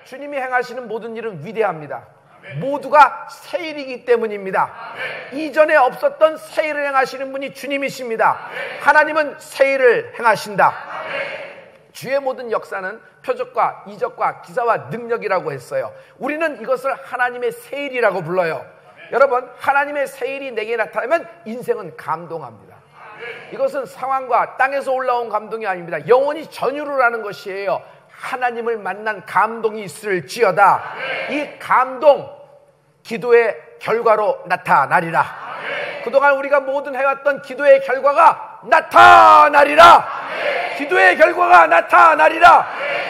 주님이 행하시는 모든 일은 위대합니다. 모두가 새 일이기 때문입니다. 이전에 없었던 새 일을 행하시는 분이 주님이십니다. 하나님은 새 일을 행하신다. 주의 모든 역사는 표적과 이적과 기사와 능력이라고 했어요. 우리는 이것을 하나님의 새 일이라고 불러요. 여러분, 하나님의 새 일이 내게 나타나면 인생은 감동합니다. 이것은 상황과 땅에서 올라온 감동이 아닙니다. 영원히 전율을 하는 것이에요. 하나님을 만난 감동이 있을지어다. 이 감동, 기도의 결과로 나타나리라. 그동안 우리가 모든 해왔던 기도의 결과가 나타나리라. 기도의 결과가 나타나리라.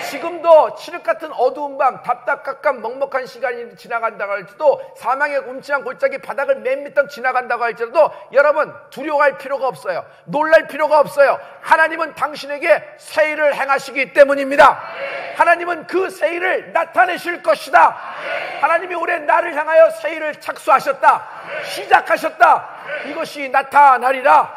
지금도 칠흑 같은 어두운 밤, 답답각각 먹먹한 시간이 지나간다고 할지라도, 사망의 음침한 골짜기 바닥을 맨밑덩 지나간다고 할지라도 여러분 두려워할 필요가 없어요. 놀랄 필요가 없어요. 하나님은 당신에게 새 일을 행하시기 때문입니다. 하나님은 그 새 일을 나타내실 것이다. 하나님이 올해 나를 향하여 새 일을 착수하셨다. 시작하셨다. 이것이 나타나리라.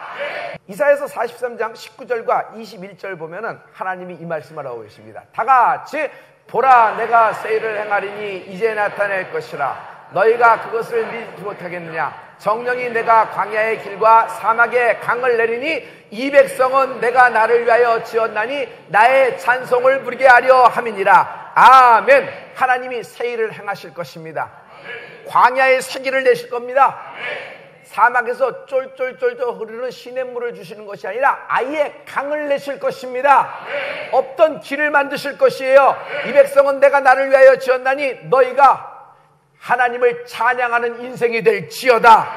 이사야서 43장 19절과 21절 보면은 하나님이 이 말씀을 하고 계십니다. 다 같이 보라, 내가 새 일을 행하리니 이제 나타낼 것이라. 너희가 그것을 믿지 못하겠느냐. 정령이 내가 광야의 길과 사막에 강을 내리니 이 백성은 내가 나를 위하여 지었나니 나의 찬송을 부르게 하려 함이니라. 아멘. 하나님이 새 일을 행하실 것입니다. 광야에 새 길을 내실 겁니다. 사막에서 쫄쫄쫄쫄 흐르는 시냇물을 주시는 것이 아니라 아예 강을 내실 것입니다. 없던 길을 만드실 것이에요. 이 백성은 내가 나를 위하여 지었나니 너희가 하나님을 찬양하는 인생이 될지어다.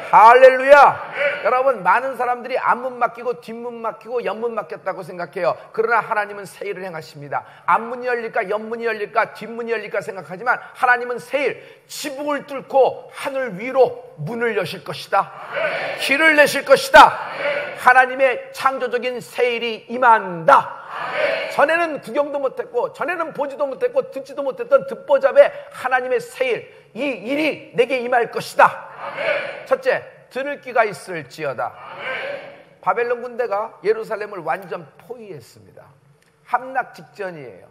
할렐루야. 여러분, 많은 사람들이 앞문 맡기고 뒷문 맡기고 옆문 맡겼다고 생각해요. 그러나 하나님은 새 일을 행하십니다. 앞문이 열릴까 옆문이 열릴까 뒷문이 열릴까 생각하지만 하나님은 새 일, 지붕을 뚫고 하늘 위로 문을 여실 것이다. 길을 내실 것이다. 하나님의 창조적인 새 일이 임한다. 전에는 구경도 못했고 전에는 보지도 못했고 듣지도 못했던 듣보잡의 하나님의 새 일, 이 일이 내게 임할 것이다. 첫째, 들을 귀가 있을지어다. 바벨론 군대가 예루살렘을 완전 포위했습니다. 함락 직전이에요.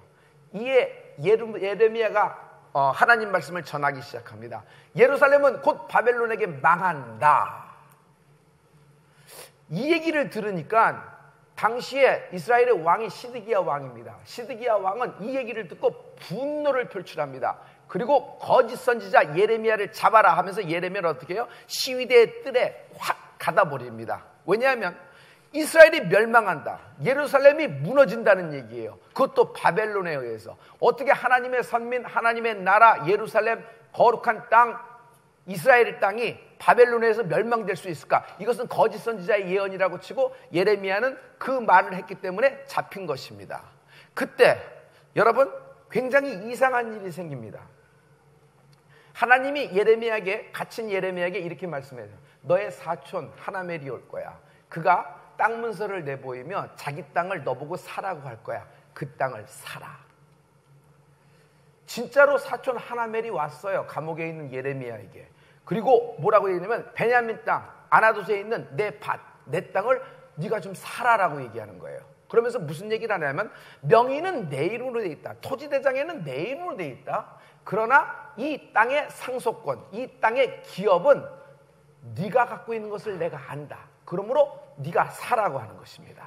이에 예레미야가 하나님 말씀을 전하기 시작합니다. 예루살렘은 곧 바벨론에게 망한다. 이 얘기를 들으니까 당시에 이스라엘의 왕이 시드기야 왕입니다. 시드기야 왕은 이 얘기를 듣고 분노를 표출합니다. 그리고 거짓 선지자 예레미야를 잡아라 하면서 예레미야를 어떻게 해요? 시위대의 뜰에 확 가다버립니다. 왜냐하면 이스라엘이 멸망한다, 예루살렘이 무너진다는 얘기예요. 그것도 바벨론에 의해서. 어떻게 하나님의 선민, 하나님의 나라, 예루살렘, 거룩한 땅, 이스라엘의 땅이 바벨론에서 멸망될 수 있을까? 이것은 거짓 선지자의 예언이라고 치고 예레미야는 그 말을 했기 때문에 잡힌 것입니다. 그때 여러분, 굉장히 이상한 일이 생깁니다. 하나님이 갇힌 예레미야에게 이렇게 말씀해요. 너의 사촌 하나멜이 올 거야. 그가 땅 문서를 내보이며 자기 땅을 너보고 사라고 할 거야. 그 땅을 사라. 진짜로 사촌 하나멜이 왔어요. 감옥에 있는 예레미야에게. 그리고 뭐라고 얘기하냐면 베냐민 땅 아나돗에 있는 내 밭, 내 땅을 네가 좀 사라라고 얘기하는 거예요. 그러면서 무슨 얘기를 하냐면 명의는 내 이름으로 돼 있다. 토지대장에는 내 이름으로 돼 있다. 그러나 이 땅의 상속권, 이 땅의 기업은 네가 갖고 있는 것을 내가 안다. 그러므로 네가 사라고 하는 것입니다.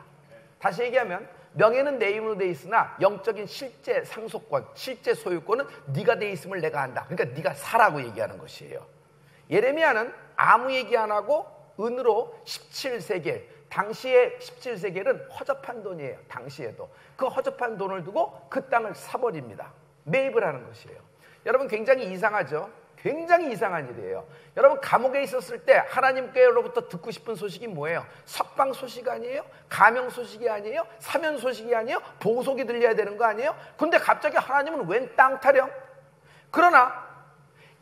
다시 얘기하면 명예는 내 이름으로 돼 있으나 영적인 실제 상속권, 실제 소유권은 네가 돼 있음을 내가 안다. 그러니까 네가 사라고 얘기하는 것이에요. 예레미야는 아무 얘기 안 하고 은으로 17세겔, 당시에 17세겔은 허접한 돈이에요. 당시에도 그 허접한 돈을 두고 그 땅을 사버립니다. 매입을 하는 것이에요. 여러분, 굉장히 이상하죠? 굉장히 이상한 일이에요. 여러분, 감옥에 있었을 때 하나님께로부터 듣고 싶은 소식이 뭐예요? 석방 소식 아니에요? 가명 소식이 아니에요? 사면 소식이 아니에요? 보석이 들려야 되는 거 아니에요? 근데 갑자기 하나님은 웬 땅 타령? 그러나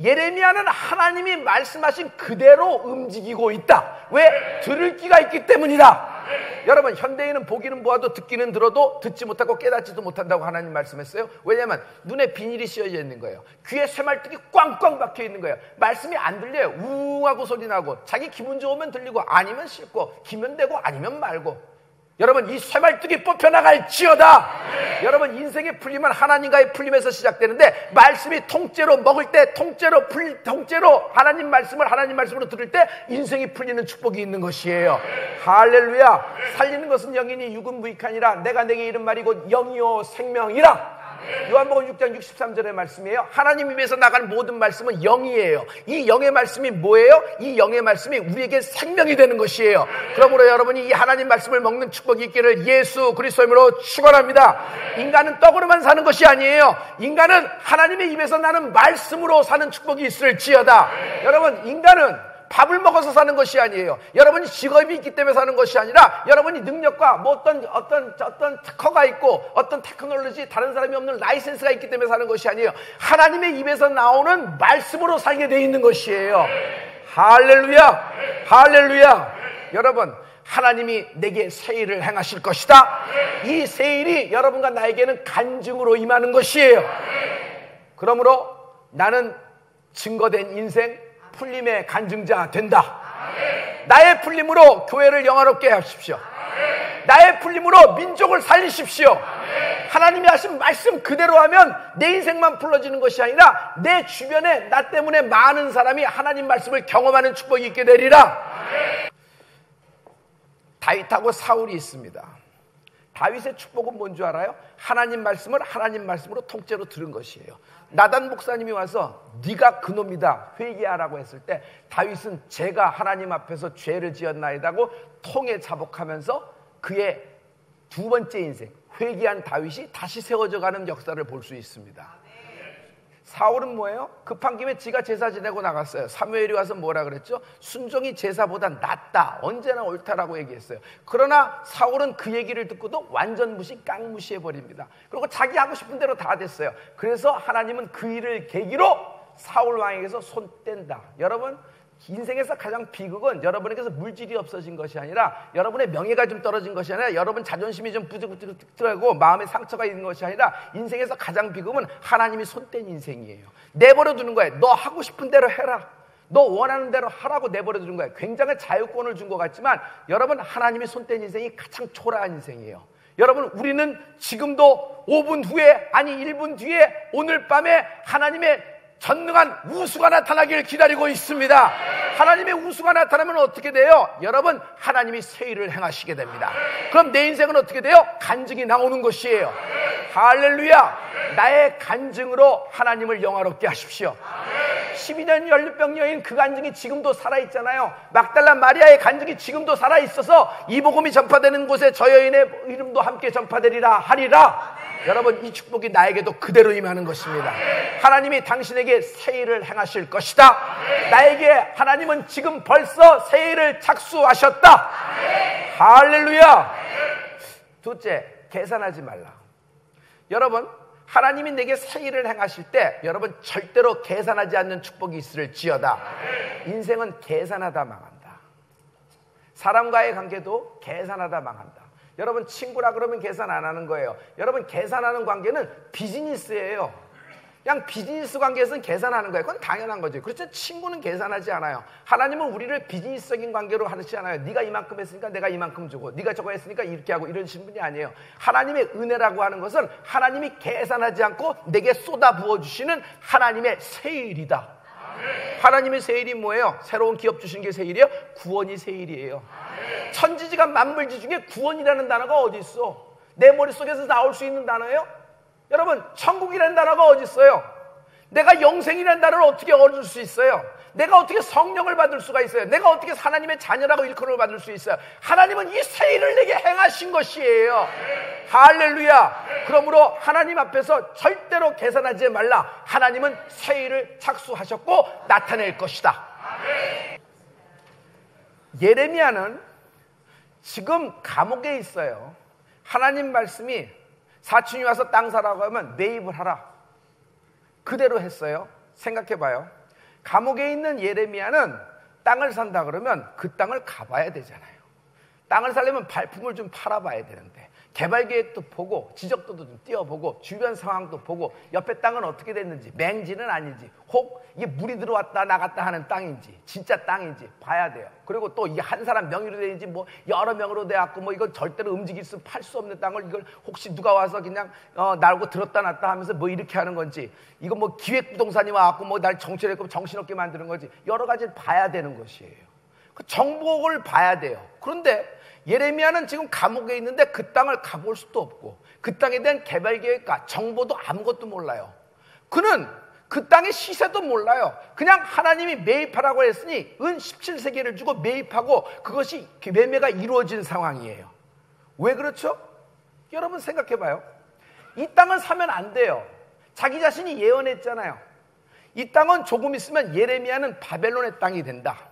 예레미야는 하나님이 말씀하신 그대로 움직이고 있다. 왜? 들을 귀가 있기 때문이다. 여러분, 현대인은 보기는 보아도 듣기는 들어도 듣지 못하고 깨닫지도 못한다고 하나님 말씀했어요. 왜냐하면 눈에 비닐이 씌어져 있는 거예요. 귀에 쇠말뚝이 꽝꽝 박혀 있는 거예요. 말씀이 안 들려요. 우웅하고 소리 나고, 자기 기분 좋으면 들리고 아니면 싫고, 기면 되고 아니면 말고. 여러분, 이 쇠말뚝이 뽑혀나갈지어다. 여러분, 인생의 풀림은 하나님과의 풀림에서 시작되는데, 말씀이 통째로 먹을 때, 통째로 하나님 말씀으로 들을 때 인생이 풀리는 축복이 있는 것이에요. 할렐루야. 살리는 것은 영이니 육은 무익하니라. 내가 내게 이른 말이 곧 영이요 생명이라. 요한복음 6장 63절의 말씀이에요. 하나님 입에서 나가는 모든 말씀은 영이에요. 이 영의 말씀이 뭐예요? 이 영의 말씀이 우리에게 생명이 되는 것이에요. 그러므로 여러분이 이 하나님 말씀을 먹는 축복이 있기를 예수 그리스도의 이름으로 축원합니다. 인간은 떡으로만 사는 것이 아니에요. 인간은 하나님의 입에서 나는 말씀으로 사는 축복이 있을지어다. 여러분, 인간은 밥을 먹어서 사는 것이 아니에요. 여러분이 직업이 있기 때문에 사는 것이 아니라, 여러분이 능력과 뭐 어떤 특허가 있고, 어떤 테크놀로지, 다른 사람이 없는 라이센스가 있기 때문에 사는 것이 아니에요. 하나님의 입에서 나오는 말씀으로 살게 돼 있는 것이에요. 할렐루야. 할렐루야. 여러분, 하나님이 내게 새 일을 행하실 것이다. 이 새 일이 여러분과 나에게는 간증으로 임하는 것이에요. 그러므로 나는 증거된 인생, 풀림의 간증자 된다. 나의 풀림으로 교회를 영화롭게 하십시오. 나의 풀림으로 민족을 살리십시오. 하나님이 하신 말씀 그대로 하면 내 인생만 풀어지는 것이 아니라 내 주변에 나 때문에 많은 사람이 하나님 말씀을 경험하는 축복이 있게 되리라. 다윗하고 사울이 있습니다. 다윗의 축복은 뭔 줄 알아요? 하나님 말씀을 하나님 말씀으로 통째로 들은 것이에요. 나단 목사님이 와서 네가 그놈이다 회개하라고 했을 때, 다윗은 제가 하나님 앞에서 죄를 지었나이다고 통에 자복하면서 그의 두 번째 인생, 회개한 다윗이 다시 세워져 가는 역사를 볼 수 있습니다. 사울은 뭐예요? 급한 김에 지가 제사 지내고 나갔어요. 사무엘이 와서 뭐라 그랬죠? 순종이 제사보다 낫다, 언제나 옳다라고 얘기했어요. 그러나 사울은 그 얘기를 듣고도 완전 무시, 깡무시해버립니다. 그리고 자기 하고 싶은 대로 다 됐어요. 그래서 하나님은 그 일을 계기로 사울 왕에게서 손 뗀다. 여러분, 인생에서 가장 비극은 여러분에게서 물질이 없어진 것이 아니라, 여러분의 명예가 좀 떨어진 것이 아니라, 여러분 자존심이 좀 부들부들하고 마음에 상처가 있는 것이 아니라, 인생에서 가장 비극은 하나님이 손뗀 인생이에요. 내버려 두는 거예요. 너 하고 싶은 대로 해라, 너 원하는 대로 하라고 내버려 두는 거예요. 굉장히 자유권을 준 것 같지만, 여러분, 하나님이 손뗀 인생이 가장 초라한 인생이에요. 여러분, 우리는 지금도 5분 후에, 아니 1분 뒤에, 오늘 밤에 하나님의 전능한 우수가 나타나기를 기다리고 있습니다. 하나님의 우수가 나타나면 어떻게 돼요? 여러분, 하나님이 새 일을 행하시게 됩니다. 그럼 내 인생은 어떻게 돼요? 간증이 나오는 것이에요. 할렐루야. 나의 간증으로 하나님을 영화롭게 하십시오. 12년 연립병 여인, 그 간증이 지금도 살아있잖아요. 막달라 마리아의 간증이 지금도 살아있어서 이 복음이 전파되는 곳에 저 여인의 이름도 함께 전파되리라 하리라. 여러분, 이 축복이 나에게도 그대로 임하는 것입니다. 하나님이 당신에게 새 일을 행하실 것이다. 나에게 하나님은 지금 벌써 새 일을 착수하셨다. 할렐루야. 둘째, 계산하지 말라. 여러분, 하나님이 내게 새 일을 행하실 때 여러분 절대로 계산하지 않는 축복이 있을지어다. 인생은 계산하다 망한다. 사람과의 관계도 계산하다 망한다. 여러분, 친구라 그러면 계산 안 하는 거예요. 여러분, 계산하는 관계는 비즈니스예요. 그냥 비즈니스 관계에서는 계산하는 거예요. 그건 당연한 거죠. 그렇죠? 친구는 계산하지 않아요. 하나님은 우리를 비즈니스적인 관계로 하시지 않아요. 네가 이만큼 했으니까 내가 이만큼 주고, 네가 저거 했으니까 이렇게 하고, 이러신 분이 아니에요. 하나님의 은혜라고 하는 것은 하나님이 계산하지 않고 내게 쏟아 부어주시는 하나님의 새 일이다. 하나님의 새 일이 뭐예요? 새로운 기업 주시는 게 새 일이에요? 구원이 새 일이에요. 천지지간 만물지 중에 구원이라는 단어가 어디 있어? 내 머릿속에서 나올 수 있는 단어예요? 여러분, 천국이라는 단어가 어디 있어요? 내가 영생이라는 단어를 어떻게 얻을 수 있어요? 내가 어떻게 성령을 받을 수가 있어요? 내가 어떻게 하나님의 자녀라고 일컬음을 받을 수 있어요? 하나님은 이 새 일을 내게 행하신 것이에요. 할렐루야. 그러므로 하나님 앞에서 절대로 계산하지 말라. 하나님은 새 일을 착수하셨고 나타낼 것이다. 예레미야는 지금 감옥에 있어요. 하나님 말씀이 사춘이 와서 땅 사라고 하면 매입을 하라. 그대로 했어요. 생각해봐요. 감옥에 있는 예레미야는 땅을 산다 그러면 그 땅을 가봐야 되잖아요. 땅을 살려면 발품을 좀 팔아봐야 되는데 개발계획도 보고 지적도도 좀 띄워보고 주변 상황도 보고 옆에 땅은 어떻게 됐는지 맹지는 아닌지 혹 이게 물이 들어왔다 나갔다 하는 땅인지 진짜 땅인지 봐야 돼요. 그리고 또 이게 한 사람 명의로 되는지 뭐 여러 명으로 돼갖고 뭐 이건 절대로 움직일 수 팔 수 없는 땅을 이걸 혹시 누가 와서 그냥 날고 들었다 놨다 하면서 뭐 이렇게 하는 건지 이거 뭐 기획부동산이 와갖고 뭐 날 정신없게 만드는 건지 여러 가지를 봐야 되는 것이에요. 그 정보를 봐야 돼요. 그런데 예레미야는 지금 감옥에 있는데 그 땅을 가볼 수도 없고 그 땅에 대한 개발 계획과 정보도 아무것도 몰라요. 그는 그 땅의 시세도 몰라요. 그냥 하나님이 매입하라고 했으니 은 17세계를 주고 매입하고 그것이 매매가 이루어진 상황이에요. 왜 그렇죠? 여러분 생각해봐요. 이 땅은 사면 안 돼요. 자기 자신이 예언했잖아요. 이 땅은 조금 있으면 예레미야는 바벨론의 땅이 된다.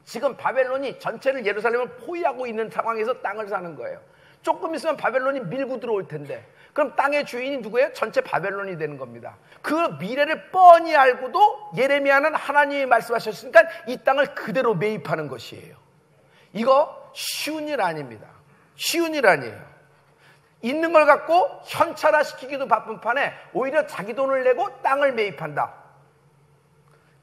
지금 바벨론이 전체를 예루살렘을 포위하고 있는 상황에서 땅을 사는 거예요. 조금 있으면 바벨론이 밀고 들어올 텐데 그럼 땅의 주인이 누구예요? 전체 바벨론이 되는 겁니다. 그 미래를 뻔히 알고도 예레미야는 하나님이 말씀하셨으니까 이 땅을 그대로 매입하는 것이에요. 이거 쉬운 일 아닙니다. 쉬운 일 아니에요. 있는 걸 갖고 현찰화시키기도 바쁜 판에 오히려 자기 돈을 내고 땅을 매입한다.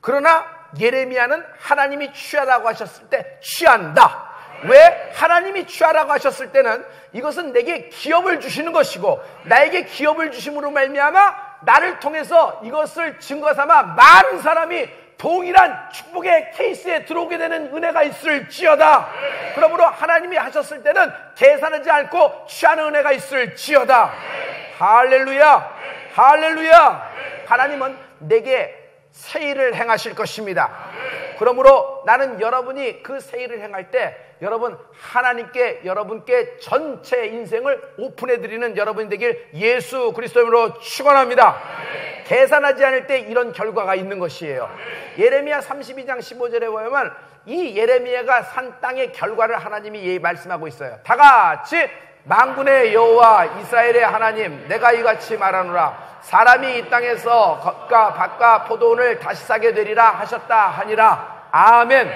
그러나 예레미야는 하나님이 취하라고 하셨을 때 취한다. 왜? 하나님이 취하라고 하셨을 때는 이것은 내게 기업을 주시는 것이고 나에게 기업을 주심으로 말미암아 나를 통해서 이것을 증거 삼아 많은 사람이 동일한 축복의 케이스에 들어오게 되는 은혜가 있을지어다. 그러므로 하나님이 하셨을 때는 계산하지 않고 취하는 은혜가 있을지어다. 할렐루야, 할렐루야. 하나님은 내게 새 일을 행하실 것입니다. 그러므로 나는 여러분이 그 새 일을 행할 때 여러분 하나님께 여러분께 전체 인생을 오픈해드리는 여러분이 되길 예수 그리스도로 축원합니다. 계산하지 않을 때 이런 결과가 있는 것이에요. 예레미야 32장 15절에 보면 이 예레미야가 산 땅의 결과를 하나님이 말씀하고 있어요. 다 같이 만군의 여호와 이스라엘의 하나님 내가 이같이 말하노라. 사람이 이 땅에서 겉과 밭과 포도원을 다시 사게 되리라 하셨다 하니라. 아멘.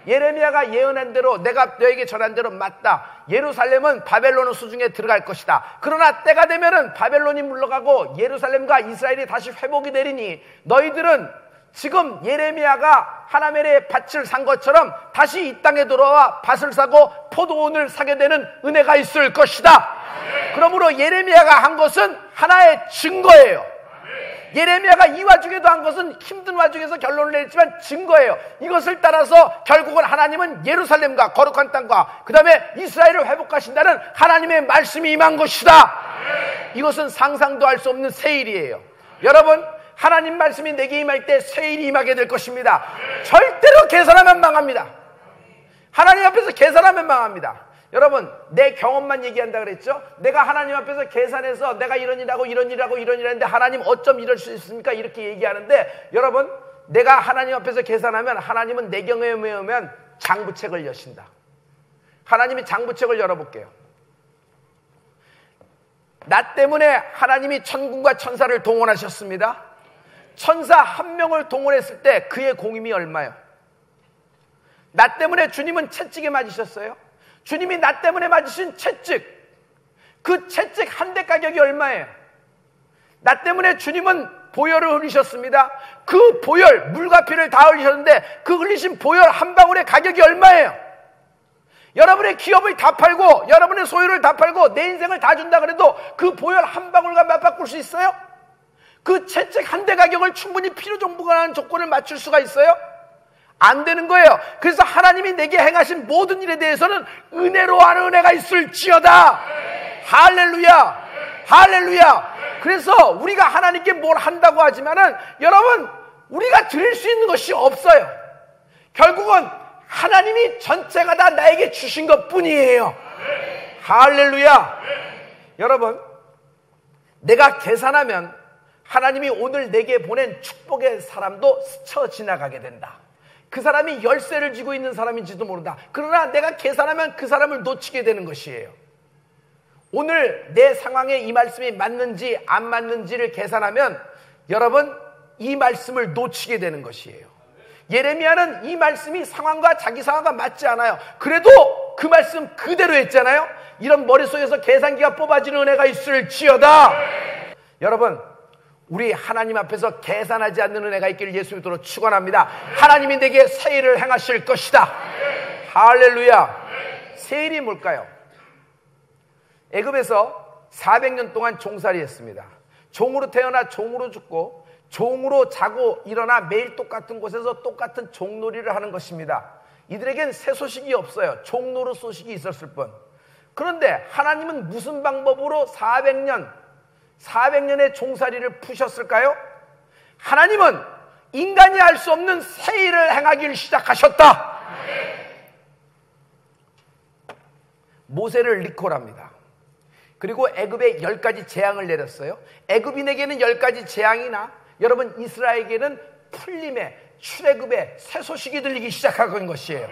예레미야가 예언한 대로 내가 너에게 전한 대로 맞다. 예루살렘은 바벨론 수중에 들어갈 것이다. 그러나 때가 되면은 바벨론이 물러가고 예루살렘과 이스라엘이 다시 회복이 되리니 너희들은 지금 예레미야가 하나멜의 밭을 산 것처럼 다시 이 땅에 돌아와 밭을 사고 포도원을 사게 되는 은혜가 있을 것이다. 그러므로 예레미야가 한 것은 하나의 증거예요. 예레미야가 이 와중에도 한 것은 힘든 와중에서 결론을 냈지만 증거예요. 이것을 따라서 결국은 하나님은 예루살렘과 거룩한 땅과 그 다음에 이스라엘을 회복하신다는 하나님의 말씀이 임한 것이다. 이것은 상상도 할 수 없는 새 일이에요. 여러분 하나님 말씀이 내게 임할 때 새 일이 임하게 될 것입니다. 절대로 계산하면 망합니다. 하나님 앞에서 계산하면 망합니다. 여러분 내 경험만 얘기한다 그랬죠? 내가 하나님 앞에서 계산해서 내가 이런 일하고 이런 일하고 이런 일하는데 하나님 어쩜 이럴 수 있습니까? 이렇게 얘기하는데 여러분 내가 하나님 앞에서 계산하면 하나님은 내 경험에 오면 장부책을 여신다. 하나님이 장부책을 열어볼게요. 나 때문에 하나님이 천군과 천사를 동원하셨습니다. 천사 한 명을 동원했을 때 그의 공임이 얼마예요? 나 때문에 주님은 채찍에 맞으셨어요. 주님이 나 때문에 맞으신 채찍, 그 채찍 한 대 가격이 얼마예요? 나 때문에 주님은 보혈을 흘리셨습니다. 그 보혈, 물과 피를 다 흘리셨는데 그 흘리신 보혈 한 방울의 가격이 얼마예요? 여러분의 기업을 다 팔고 여러분의 소유를 다 팔고 내 인생을 다 준다 그래도 그 보혈 한 방울과 맞바꿀 수 있어요? 그 채찍 한 대 가격을 충분히 필요 정보가라는 조건을 맞출 수가 있어요? 안 되는 거예요. 그래서 하나님이 내게 행하신 모든 일에 대해서는 은혜로 하는 은혜가 있을지어다. 할렐루야, 할렐루야. 그래서 우리가 하나님께 뭘 한다고 하지만은 여러분 우리가 드릴 수 있는 것이 없어요. 결국은 하나님이 전체가 다 나에게 주신 것뿐이에요. 할렐루야. 여러분 내가 계산하면 하나님이 오늘 내게 보낸 축복의 사람도 스쳐 지나가게 된다. 그 사람이 열쇠를 쥐고 있는 사람인지도 모른다. 그러나 내가 계산하면 그 사람을 놓치게 되는 것이에요. 오늘 내 상황에 이 말씀이 맞는지 안 맞는지를 계산하면 여러분 이 말씀을 놓치게 되는 것이에요. 예레미야는 이 말씀이 상황과 자기 상황과 맞지 않아요. 그래도 그리고 그 말씀 그대로 했잖아요. 이런 머릿속에서 계산기가 뽑아지는 은혜가 있을지어다. 여러분, 우리 하나님 앞에서 계산하지 않는 은혜가 있기를 예수 믿도록 축원합니다. 하나님이 내게 새 일을 행하실 것이다. 할렐루야. 새 일이 뭘까요? 애굽에서 400년 동안 종살이 했습니다. 종으로 태어나 종으로 죽고 종으로 자고 일어나 매일 똑같은 곳에서 똑같은 종놀이를 하는 것입니다. 이들에겐 새 소식이 없어요. 종노릇 소식이 있었을 뿐. 그런데 하나님은 무슨 방법으로 400년의 종살이를 푸셨을까요? 하나님은 인간이 할 수 없는 새 일을 행하기를 시작하셨다. 모세를 리콜합니다. 그리고 애굽에 10가지 재앙을 내렸어요. 애굽인에게는 10가지 재앙이나 여러분 이스라엘에게는 풀림의 출애굽의 새 소식이 들리기 시작한 것이에요.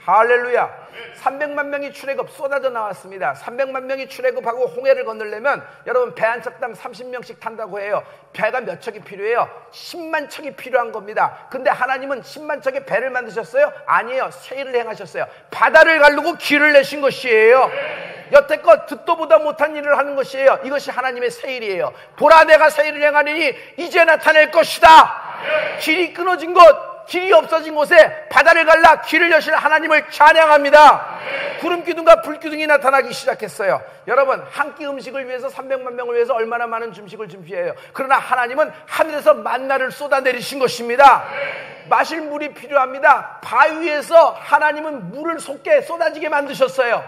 할렐루야. 300만 명이 출애굽 쏟아져 나왔습니다. 300만 명이 출애굽하고 홍해를 건너려면 여러분 배 한 척당 30명씩 탄다고 해요. 배가 몇 척이 필요해요? 10만 척이 필요한 겁니다. 근데 하나님은 10만 척의 배를 만드셨어요? 아니에요. 새 일을 행하셨어요. 바다를 가르고 길을 내신 것이에요. 여태껏 듣도 보다 못한 일을 하는 것이에요. 이것이 하나님의 새 일이에요. 보라, 내가 새 일을 행하리니 이제 나타낼 것이다. 길이 끊어진 곳, 길이 없어진 곳에 바다를 갈라 길을 여실 하나님을 찬양합니다. 구름 기둥과 불 기둥이 나타나기 시작했어요. 여러분, 한 끼 음식을 위해서 300만 명을 위해서 얼마나 많은 음식을 준비해요. 그러나 하나님은 하늘에서 만나를 쏟아내리신 것입니다. 마실 물이 필요합니다. 바위에서 하나님은 물을 솟게 쏟아지게 만드셨어요.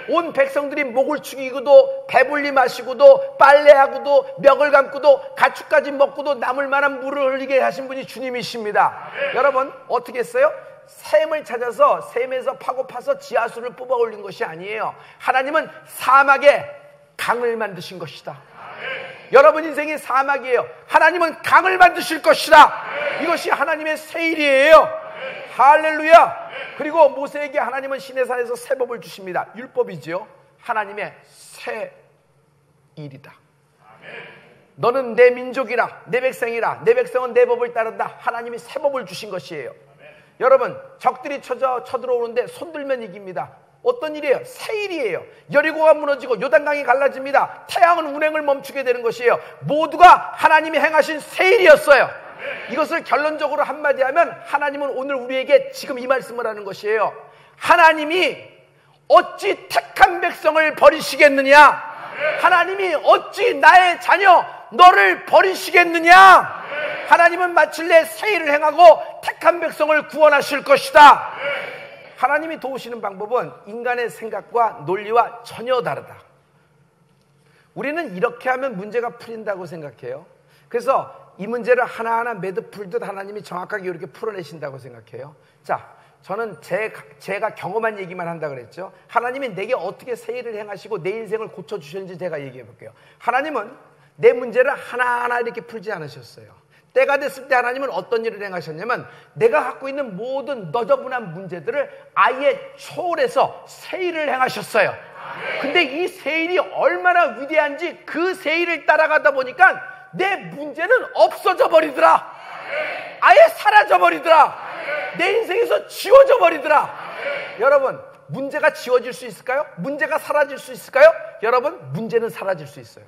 온 백성들이 목을 축이고도 배불리 마시고도 빨래하고도 멱을 감고도 가축까지 먹고도 남을 만한 물을 흘리게 하신 분이 주님이십니다. 여러분, 어떻게 했어요? 샘을 찾아서 샘에서 파고 파서 지하수를 뽑아 올린 것이 아니에요. 하나님은 사막에 강을 만드신 것이다. 여러분 인생이 사막이에요. 하나님은 강을 만드실 것이다. 이것이 하나님의 새 일이에요. 할렐루야. 그리고 모세에게 하나님은 시내산에서 새 법을 주십니다. 율법이죠. 하나님의 새 일이다. 너는 내 민족이라, 내 백성이라, 내 백성은 내 법을 따른다. 하나님이 새 법을 주신 것이에요. 여러분, 적들이 쳐들어오는데 손들면 이깁니다. 어떤 일이에요? 새 일이에요. 여리고가 무너지고 요단강이 갈라집니다. 태양은 운행을 멈추게 되는 것이에요. 모두가 하나님이 행하신 새 일이었어요. 이것을 결론적으로 한마디 하면 하나님은 오늘 우리에게 지금 이 말씀을 하는 것이에요. 하나님이 어찌 택한 백성을 버리시겠느냐? 하나님이 어찌 나의 자녀 너를 버리시겠느냐? 하나님은 마침내 새 일을 행하고 택한 백성을 구원하실 것이다. 하나님이 도우시는 방법은 인간의 생각과 논리와 전혀 다르다. 우리는 이렇게 하면 문제가 풀린다고 생각해요. 그래서 이 문제를 하나하나 매듭 풀듯 하나님이 정확하게 이렇게 풀어내신다고 생각해요. 자, 저는 제가 경험한 얘기만 한다 그랬죠. 하나님이 내게 어떻게 새 일을 행하시고 내 인생을 고쳐주셨는지 제가 얘기해 볼게요. 하나님은 내 문제를 하나하나 이렇게 풀지 않으셨어요. 때가 됐을 때 하나님은 어떤 일을 행하셨냐면 내가 갖고 있는 모든 너저분한 문제들을 아예 초월해서 새 일을 행하셨어요. 근데 이 새 일이 얼마나 위대한지 그 새 일을 따라가다 보니까 내 문제는 없어져 버리더라. 아예 사라져 버리더라. 내 인생에서 지워져 버리더라. 여러분, 문제가 지워질 수 있을까요? 문제가 사라질 수 있을까요? 여러분, 문제는 사라질 수 있어요.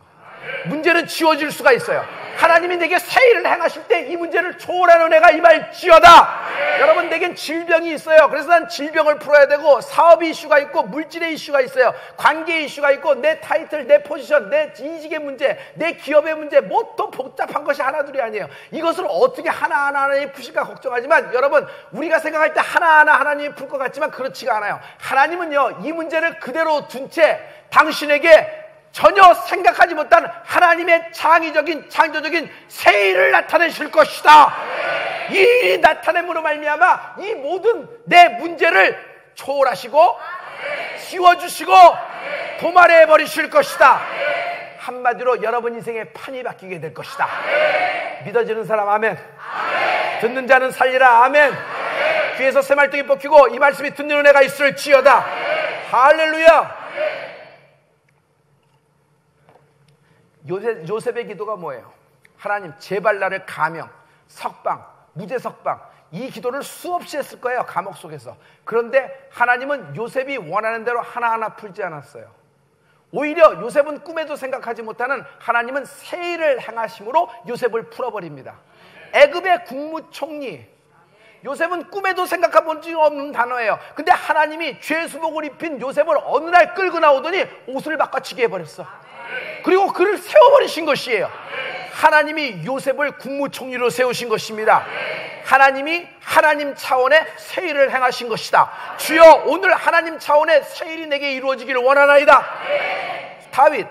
문제는 지워질 수가 있어요. 하나님이 내게 새 일을 행하실 때 이 문제를 초월하는 은혜가 임할지어다. 여러분, 내겐 질병이 있어요. 그래서 난 질병을 풀어야 되고 사업의 이슈가 있고 물질의 이슈가 있어요. 관계의 이슈가 있고 내 타이틀, 내 포지션, 내 이직의 문제, 내 기업의 문제, 뭐 또 복잡한 것이 하나둘이 아니에요. 이것을 어떻게 하나하나 하나님이 푸실까 걱정하지만 여러분, 우리가 생각할 때 하나하나 하나님이 풀 것 같지만 그렇지가 않아요. 하나님은요, 이 문제를 그대로 둔 채 당신에게 전혀 생각하지 못한 하나님의 창조적인 새 일을 나타내실 것이다. 이 일이 나타냄으로 말미암아 이 모든 내 문제를 초월하시고 지워주시고 도말해 버리실 것이다. 한마디로 여러분 인생의 판이 바뀌게 될 것이다. 믿어지는 사람 아멘. 듣는 자는 살리라 아멘. 귀에서 새말뚝이 뽑히고 이 말씀이 듣는 은혜가 있을지어다. 할렐루야. 요셉의 기도가 뭐예요? 하나님, 제발 나를 가명, 석방, 무죄 석방, 이 기도를 수없이 했을 거예요, 감옥 속에서. 그런데 하나님은 요셉이 원하는 대로 하나하나 풀지 않았어요. 오히려 요셉은 꿈에도 생각하지 못하는 하나님은 새 일을 행하심으로 요셉을 풀어버립니다. 애굽의 국무총리, 요셉은 꿈에도 생각해 본 적 없는 단어예요. 근데 하나님이 죄수복을 입힌 요셉을 어느 날 끌고 나오더니 옷을 바꿔치게 해버렸어. 그리고 그를 세워버리신 것이에요. 하나님이 요셉을 국무총리로 세우신 것입니다. 하나님이 하나님 차원의 새 일을 행하신 것이다. 주여, 오늘 하나님 차원의 새 일이 내게 이루어지기를 원하나이다. 다윗,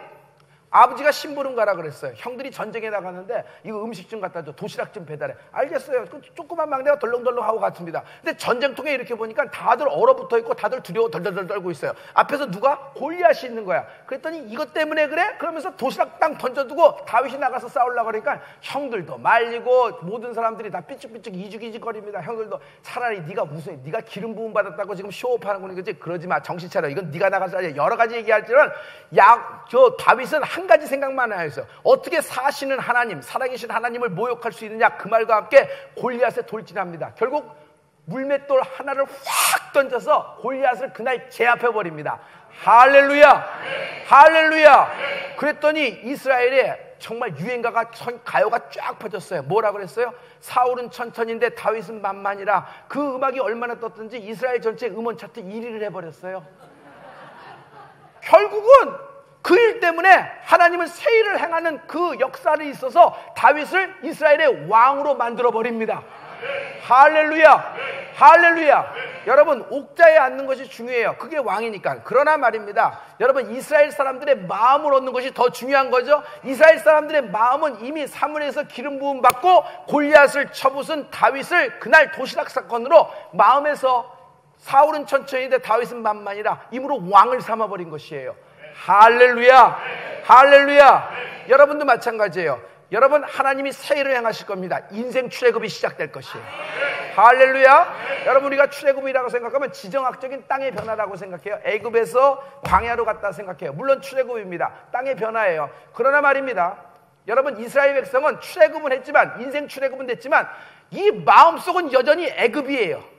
아버지가 심부름 가라 그랬어요. 형들이 전쟁에 나갔는데 이거 음식 좀 갖다 줘, 도시락 좀 배달해. 알겠어요. 그 조그만 막내가 덜렁덜렁하고 갔습니다. 근데 전쟁통에 이렇게 보니까 다들 얼어붙어 있고 다들 두려워 덜덜덜 떨고 있어요. 앞에서 누가? 골리앗이 있는 거야. 그랬더니 이것 때문에 그래? 그러면서 도시락 땅 던져두고 다윗이 나가서 싸우려고 그러니까 형들도 말리고 모든 사람들이 다 삐죽삐죽 이죽이죽거립니다. 형들도 차라리 네가 무슨, 네가 기름 부음 받았다고 지금 쇼업하는 거니, 그지? 그러지 마, 정신 차려. 이건 네가 나가서 여러 가지 얘기할지는 다윗은 한 가지 생각만 하였어요. 어떻게 사시는 하나님, 살아계신 하나님을 모욕할 수 있느냐, 그 말과 함께 골리앗에 돌진합니다. 결국 물맷돌 하나를 확 던져서 골리앗을 그날 제압해 버립니다. 할렐루야, 할렐루야. 그랬더니 이스라엘에 정말 유행가가, 가요가 쫙 퍼졌어요. 뭐라 그랬어요? 사울은 천천히인데 다윗은 만만이라. 그 음악이 얼마나 떴든지 이스라엘 전체 음원 차트 1위를 해버렸어요. 결국은 그 일 때문에 하나님은 새 일을 행하는 그 역사를 있어서 다윗을 이스라엘의 왕으로 만들어 버립니다. 할렐루야, 할렐루야. 여러분, 옥자에 앉는 것이 중요해요. 그게 왕이니까. 그러나 말입니다, 여러분, 이스라엘 사람들의 마음을 얻는 것이 더 중요한 거죠. 이스라엘 사람들의 마음은 이미 사무엘에서 기름 부음 받고 골리앗을 쳐부순 다윗을 그날 도시락 사건으로 마음에서 사울은 천천히인데 다윗은 만만이라 임으로 왕을 삼아버린 것이에요. 할렐루야, 할렐루야. 여러분도 마찬가지예요. 여러분, 하나님이 새 일을 행하실 겁니다. 인생 출애굽이 시작될 것이에요. 할렐루야. 여러분, 우리가 출애굽이라고 생각하면 지정학적인 땅의 변화라고 생각해요. 애굽에서 광야로 갔다 생각해요. 물론 출애굽입니다. 땅의 변화예요. 그러나 말입니다, 여러분, 이스라엘 백성은 출애굽은 했지만, 인생 출애굽은 됐지만 이 마음속은 여전히 애굽이에요.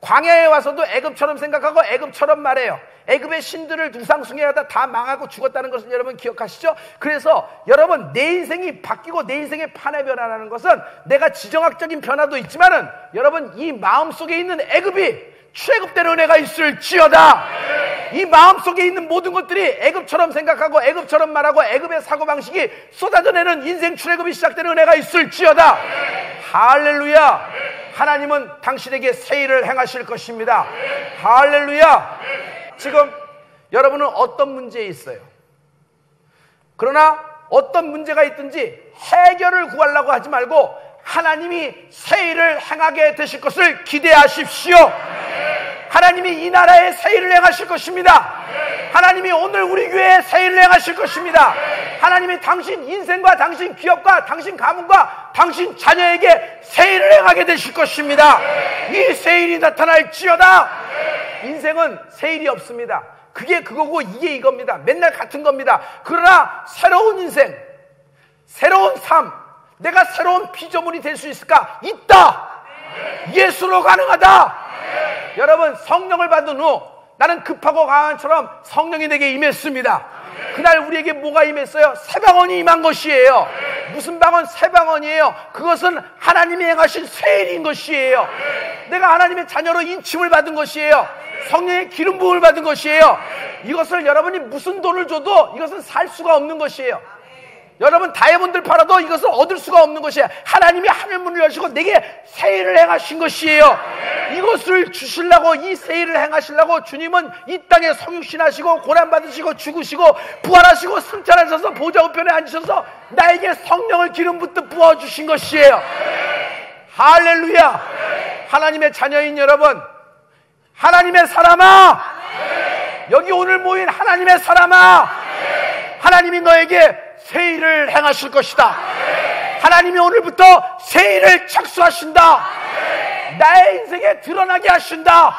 광야에 와서도 애굽처럼 생각하고 애굽처럼 말해요. 애굽의 신들을 우상숭배하다 다 망하고 죽었다는 것을 여러분 기억하시죠? 그래서 여러분, 내 인생이 바뀌고 내 인생의 판의 변화라는 것은 내가 지정학적인 변화도 있지만은 여러분, 이 마음속에 있는 애굽이 출애굽대로 은혜가 있을지어다. 이 마음속에 있는 모든 것들이 애굽처럼 생각하고 애굽처럼 말하고 애굽의 사고방식이 쏟아져내는 인생 출애굽이 시작되는 은혜가 있을지어다. 할렐루야. 하나님은 당신에게 새 일을 행하실 것입니다. 할렐루야. 지금 여러분은 어떤 문제에 있어요? 그러나 어떤 문제가 있든지 해결을 구하려고 하지 말고 하나님이 새 일을 행하게 되실 것을 기대하십시오. 하나님이 이 나라에 새 일을 행하실 것입니다. 하나님이 오늘 우리 교회에 새 일을 행하실 것입니다. 하나님이 당신 인생과 당신 기업과 당신 가문과 당신 자녀에게 새 일을 행하게 되실 것입니다. 이 새 일이 나타날지어다. 인생은 새 일이 없습니다. 그게 그거고 이게 이겁니다. 맨날 같은 겁니다. 그러나 새로운 인생, 새로운 삶, 내가 새로운 피조물이 될 수 있을까? 있다. 예수로 가능하다. 여러분, 성령을 받은 후 나는 급하고 강한처럼 성령이 내게 임했습니다. 그날 우리에게 뭐가 임했어요? 새 방언이 임한 것이에요. 무슨 방언? 새 방언이에요. 그것은 하나님이 행하신 새 일인 것이에요. 내가 하나님의 자녀로 인침을 받은 것이에요. 성령의 기름 부음을 받은 것이에요. 이것을 여러분이 무슨 돈을 줘도 이것은 살 수가 없는 것이에요. 여러분, 다이아몬드를 팔아도 이것을 얻을 수가 없는 것이에요. 하나님이 하늘문을 여시고 내게 새 일을 행하신 것이에요. 이것을 주시려고, 이 새 일을 행하시려고 주님은 이 땅에 성육신하시고 고난받으시고 죽으시고 부활하시고 승천하셔서 보좌 우편에 앉으셔서 나에게 성령을 기름 붓듯 부어주신 것이에요. 할렐루야. 하나님의 자녀인 여러분, 하나님의 사람아, 여기 오늘 모인 하나님의 사람아, 하나님이 너에게 새 일을 행하실 것이다. 하나님이 오늘부터 새 일을 착수하신다. 나의 인생에 드러나게 하신다.